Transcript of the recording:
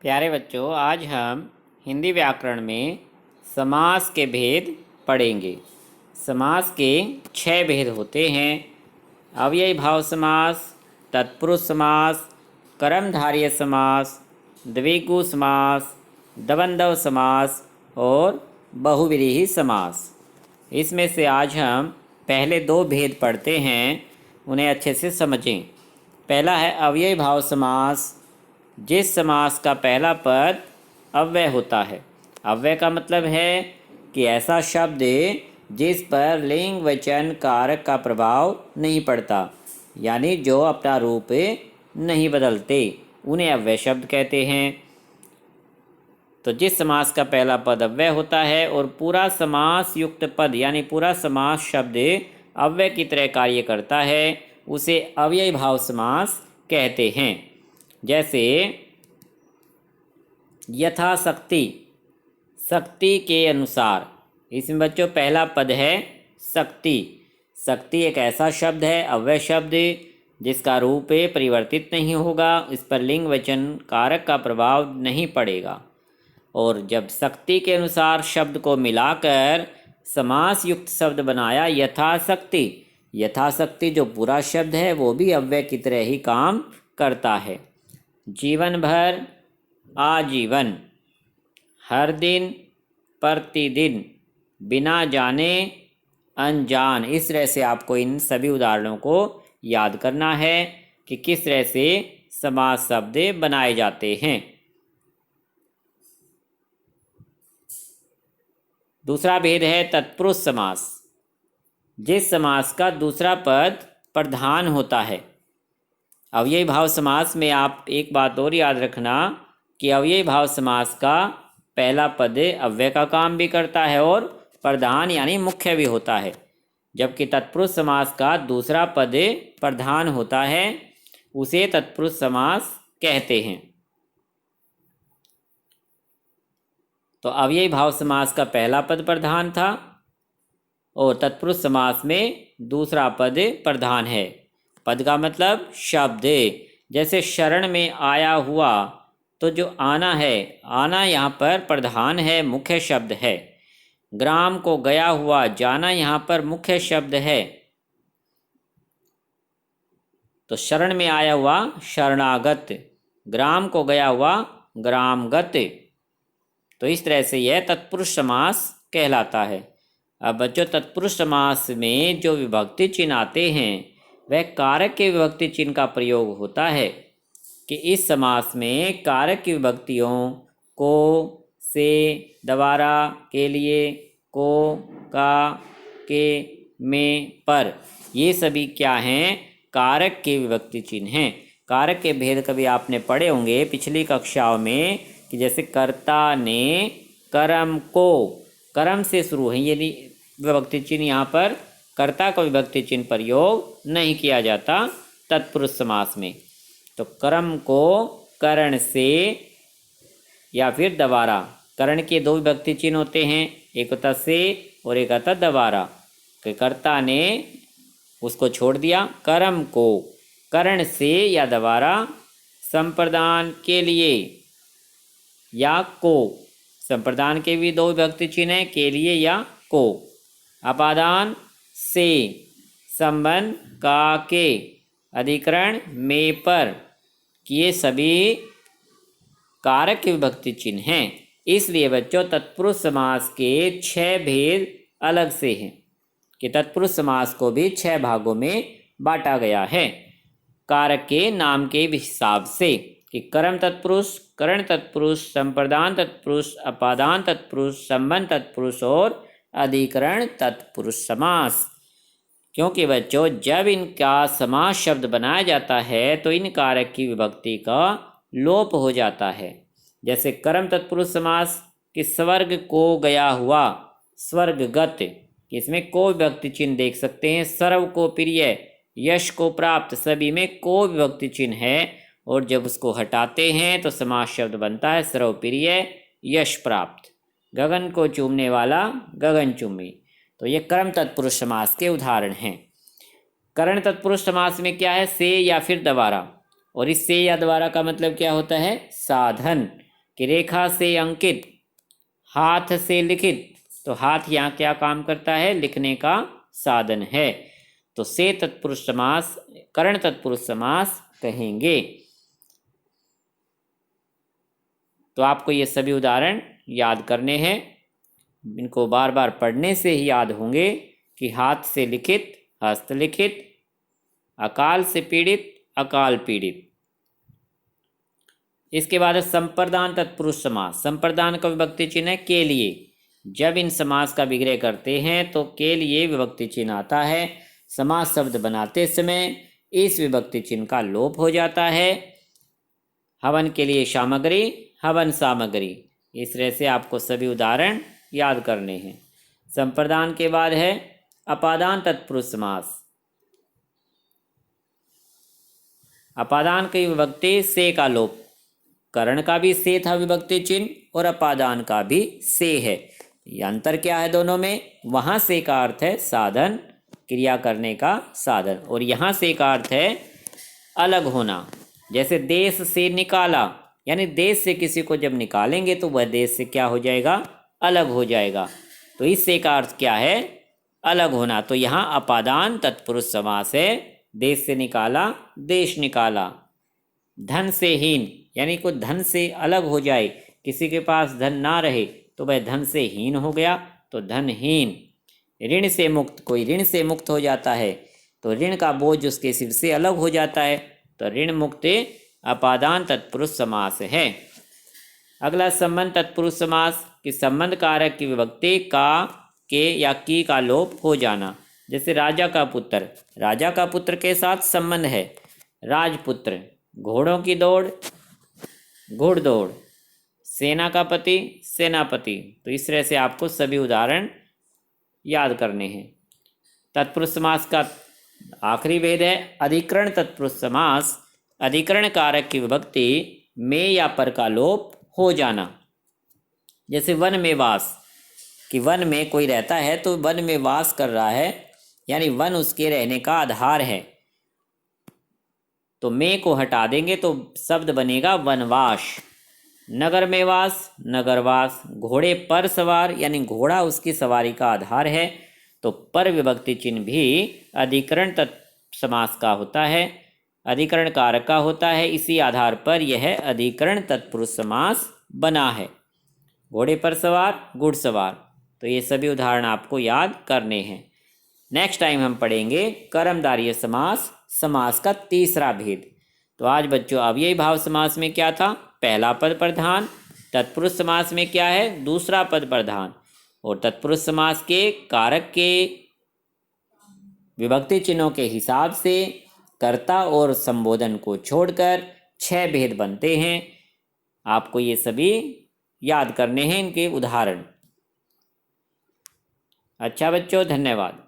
प्यारे बच्चों, आज हम हिंदी व्याकरण में समास के भेद पढ़ेंगे। समास के 6 भेद होते हैं। अव्ययी भाव समास, तत्पुरुष समास, कर्मधारय समास, द्विगु समास, द्वंद्व समास और बहुव्रीहि समास। इसमें से आज हम पहले 2 भेद पढ़ते हैं, उन्हें अच्छे से समझें। पहला है अव्ययी भाव समास। जिस समास का पहला पद अव्यय होता है। अव्यय का मतलब है कि ऐसा शब्द जिस पर लिंग वचन कारक का प्रभाव नहीं पड़ता, यानी जो अपना रूप नहीं बदलते, उन्हें अव्यय शब्द कहते हैं। तो जिस समास का पहला पद अव्यय होता है और पूरा समास युक्त पद यानी पूरा समास शब्द अव्यय की तरह कार्य करता है, उसे अव्ययी भाव समास कहते हैं। जैसे यथाशक्ति, शक्ति के अनुसार। इसमें बच्चों पहला पद है शक्ति। शक्ति एक ऐसा शब्द है, अव्यय शब्द, जिसका रूप परिवर्तित नहीं होगा, इस पर लिंग वचन कारक का प्रभाव नहीं पड़ेगा। और जब शक्ति के अनुसार शब्द को मिलाकर समास युक्त शब्द बनाया यथाशक्ति। यथाशक्ति जो पूरा शब्द है वो भी अव्यय की तरह ही काम करता है। जीवन भर, आजीवन, हर दिन, प्रतिदिन, बिना जाने, अनजान। इस तरह से आपको इन सभी उदाहरणों को याद करना है कि किस तरह से समास शब्द बनाए जाते हैं। दूसरा भेद है तत्पुरुष समास। जिस समास का दूसरा पद प्रधान होता है। अव्ययी भाव समास में आप एक बात और याद रखना कि अव्ययी भाव समास का पहला पद अव्यय का काम भी करता है और प्रधान यानी मुख्य भी होता है, जबकि तत्पुरुष समास का दूसरा पद प्रधान होता है, उसे तत्पुरुष समास कहते हैं। तो अव्ययी भाव समास का पहला पद प्रधान था और तत्पुरुष समास में दूसरा पद प्रधान है। पद का मतलब शब्द। जैसे शरण में आया हुआ, तो जो आना है, आना यहाँ पर प्रधान है, मुख्य शब्द है। ग्राम को गया हुआ, जाना यहाँ पर मुख्य शब्द है। तो शरण में आया हुआ शरणागत, ग्राम को गया हुआ ग्रामगत। तो इस तरह से यह तत्पुरुष समास कहलाता है। अब बच्चों, तत्पुरुष समास में जो विभक्ति चिन्ह आते हैं वह कारक के विभक्ति चिन्ह का प्रयोग होता है कि इस समास में कारक की विभक्तियों को, से, द्वारा, के लिए, को, का, के, में, पर, ये सभी क्या हैं? कारक के विभक्ति चिन्ह हैं। कारक के भेद कभी आपने पढ़े होंगे पिछली कक्षाओं में कि जैसे कर्ता ने कर्म को, कर्म से शुरू है, यदि विभक्ति चिन्ह यहाँ पर कर्ता का विभक्ति चिन्ह प्रयोग नहीं किया जाता तत्पुरुष समास में। तो कर्म को करण से या फिर द्वारा, करण के 2 विभक्ति चिन्ह होते हैं, एक होता से और एक होता द्वारा। कर्ता ने उसको छोड़ दिया, कर्म को करण से या द्वारा, संप्रदान के लिए या को, संप्रदान के भी 2 विभक्ति चिन्ह हैं, के लिए या को। अपादान से, संबंध का के, अधिकरण में पर, ये सभी कारक के विभक्ति चिन्ह हैं। इसलिए बच्चों तत्पुरुष समास के 6 भेद अलग से हैं कि तत्पुरुष समास को भी 6 भागों में बांटा गया है कारक के नाम के हिसाब से कि कर्म तत्पुरुष, करण तत्पुरुष, संप्रदान तत्पुरुष, अपादान तत्पुरुष, संबंध तत्पुरुष और अधिकरण तत्पुरुष समास। क्योंकि बच्चों जब इनका समास शब्द बनाया जाता है तो इन कारक की विभक्ति का लोप हो जाता है। जैसे कर्म तत्पुरुष समास कि स्वर्ग को गया हुआ, स्वर्गगत, इसमें को विभक्ति चिन्ह देख सकते हैं। सर्व को प्रिय, यश को प्राप्त, सभी में को विभक्ति चिन्ह है और जब उसको हटाते हैं तो समास शब्द बनता है सर्वप्रिय, यश प्राप्त। गगन को चूमने वाला, गगनचुम्बी। तो ये कर्म तत्पुरुष समास के उदाहरण हैं। करण तत्पुरुष समास में क्या है? से या फिर द्वारा। और इस से या द्वारा का मतलब क्या होता है? साधन। कि रेखा से अंकित, हाथ से लिखित। तो हाथ यहाँ क्या काम करता है? लिखने का साधन है। तो से तत्पुरुष समास कर्ण तत्पुरुष समास कहेंगे। तो आपको ये सभी उदाहरण याद करने हैं। इनको बार बार पढ़ने से ही याद होंगे कि हाथ से लिखित, हस्तलिखित, अकाल से पीड़ित, अकाल पीड़ित। इसके बाद है संप्रदान तत्पुरुष समास। संप्रदान का विभक्ति चिन्ह है के लिए। जब इन समास का विग्रह करते हैं तो के लिए विभक्ति चिन्ह आता है। समास शब्द बनाते समय इस विभक्ति चिन्ह का लोप हो जाता है। हवन के लिए सामग्री, हवन सामग्री। इस तरह से आपको सभी उदाहरण याद करने हैं। संप्रदान के बाद है अपादान तत्पुरुष समास। अपादान की विभक्ति से का लोप। कर्ण का भी से था विभक्ति चिन्ह और अपादान का भी से है। ये अंतर क्या है दोनों में? वहाँ से का अर्थ है साधन, क्रिया करने का साधन, और यहाँ से का अर्थ है अलग होना। जैसे देश से निकाला, यानी देश से किसी को जब निकालेंगे तो वह देश से क्या हो जाएगा? अलग हो जाएगा। तो इससे का अर्थ क्या है? अलग होना। तो यहाँ अपादान तत्पुरुष समास है। देश से निकाला, देश निकाला। धन से हीन, यानी कोई धन से अलग हो जाए, किसी के पास धन ना रहे तो वह धन से हीन हो गया, तो धनहीन। ऋण से मुक्त, कोई ऋण से मुक्त हो जाता है तो ऋण का बोझ उसके सिर से अलग हो जाता है, तो ऋण मुक्त अपादान तत्पुरुष समास है। अगला संबंध तत्पुरुष समास कि संबंध कारक की विभक्ति का, के या की का लोप हो जाना। जैसे राजा का पुत्र, राजा का पुत्र के साथ संबंध है राजपुत्र। घोड़ों की दौड़, घुड़दौड़। सेना का पति, सेनापति। तो इस तरह से आपको सभी उदाहरण याद करने हैं। तत्पुरुष समास का आखिरी भेद है अधिकरण तत्पुरुष समास। अधिकरण कारक की विभक्ति में या पर का लोप हो जाना। जैसे वन में वास, कि वन में कोई रहता है तो वन में वास कर रहा है, यानी वन उसके रहने का आधार है। तो में को हटा देंगे तो शब्द बनेगा वनवास। नगर में वास, नगरवास। घोड़े पर सवार, यानी घोड़ा उसकी सवारी का आधार है, तो पर विभक्ति चिन्ह भी अधिकरण समास का होता है, अधिकरण कारक का होता है। इसी आधार पर यह अधिकरण तत्पुरुष समास बना है। घोड़े पर सवार, घुड़सवार। तो ये सभी उदाहरण आपको याद करने हैं। नेक्स्ट टाइम हम पढ़ेंगे कर्मधारय समास, समास का तीसरा भेद। तो आज बच्चों अव्ययी भाव समास में क्या था? पहला पद प्रधान। तत्पुरुष समास में क्या है? दूसरा पद प्रधान। और तत्पुरुष समास के कारक के विभक्ति चिन्हों के हिसाब से कर्ता और संबोधन को छोड़कर 6 भेद बनते हैं। आपको ये सभी याद करने हैं, इनके उदाहरण। अच्छा बच्चों, धन्यवाद।